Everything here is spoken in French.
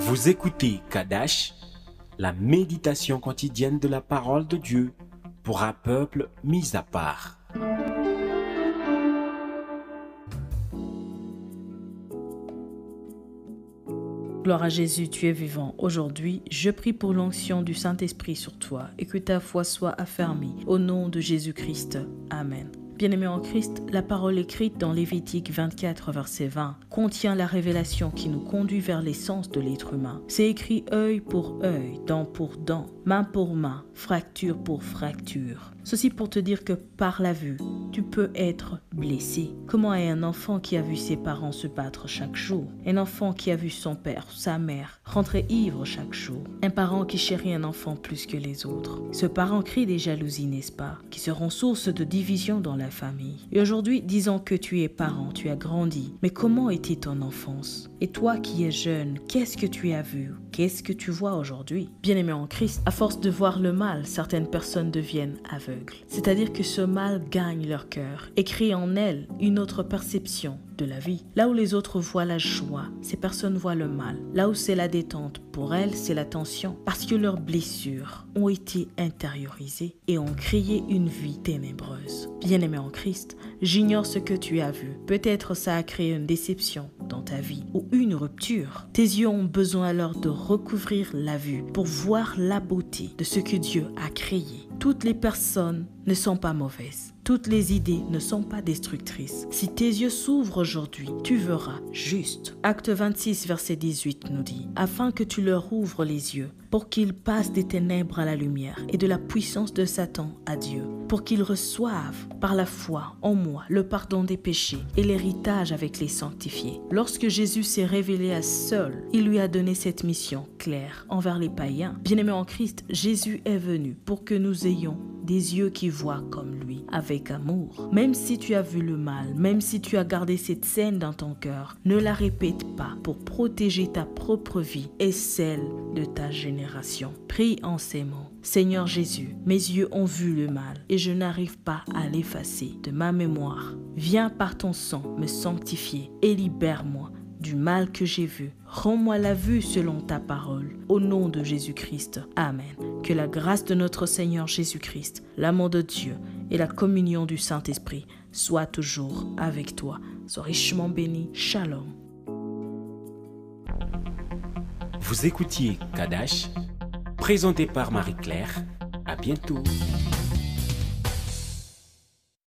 Vous écoutez Kadash, la méditation quotidienne de la parole de Dieu pour un peuple mis à part. Gloire à Jésus, tu es vivant. Aujourd'hui, je prie pour l'onction du Saint-Esprit sur toi et que ta foi soit affermie. Au nom de Jésus-Christ. Amen. Bien-aimés en Christ, la parole écrite dans Lévitique 24, verset 20, contient la révélation qui nous conduit vers l'essence de l'être humain. C'est écrit œil pour œil, dent pour dent, main pour main, fracture pour fracture. Ceci pour te dire que par la vue, tu peux être blessé. Comment est un enfant qui a vu ses parents se battre chaque jour? Un enfant qui a vu son père ou sa mère rentrer ivre chaque jour? Un parent qui chérit un enfant plus que les autres? Ce parent crie des jalousies, n'est-ce pas? Qui seront source de division dans la famille. Et aujourd'hui, disons que tu es parent, tu as grandi. Mais comment était ton enfance? Et toi qui es jeune, qu'est-ce que tu as vu? Qu'est-ce que tu vois aujourd'hui? Bien-aimé en Christ, à force de voir le mal, certaines personnes deviennent aveugles. C'est-à-dire que ce mal gagne leur cœur et crée en elles une autre perception de la vie. Là où les autres voient la joie, ces personnes voient le mal. Là où c'est la détente, pour elles, c'est la tension. Parce que leurs blessures ont été intériorisées et ont créé une vie ténébreuse. Bien-aimé en Christ, j'ignore ce que tu as vu. Peut-être ça a créé une déception dans ta vie ou une rupture. Tes yeux ont besoin alors de recouvrir la vue pour voir la beauté de ce que Dieu a créé. Toutes les personnes ne sont pas mauvaises. Toutes les idées ne sont pas destructrices. Si tes yeux s'ouvrent aujourd'hui, tu verras juste. Acte 26, verset 18 nous dit « Afin que tu leur ouvres les yeux, pour qu'ils passent des ténèbres à la lumière et de la puissance de Satan à Dieu, pour qu'ils reçoivent par la foi en moi le pardon des péchés et l'héritage avec les sanctifiés. » Lorsque Jésus s'est révélé à seul, il lui a donné cette mission claire envers les païens. Bien-aimés en Christ, Jésus est venu pour que nous ayons des yeux qui voient comme lui, avec amour. Même si tu as vu le mal, même si tu as gardé cette scène dans ton cœur, ne la répète pas pour protéger ta propre vie et celle de ta génération. Prie en ces mots. Seigneur Jésus, mes yeux ont vu le mal et je n'arrive pas à l'effacer de ma mémoire. Viens par ton sang me sanctifier et libère-moi du mal que j'ai vu. Rends-moi la vue selon ta parole. Au nom de Jésus-Christ. Amen. Que la grâce de notre Seigneur Jésus-Christ, l'amour de Dieu et la communion du Saint-Esprit soient toujours avec toi. Sois richement béni. Shalom. Vous écoutiez Kadash, présenté par Marie-Claire. À bientôt.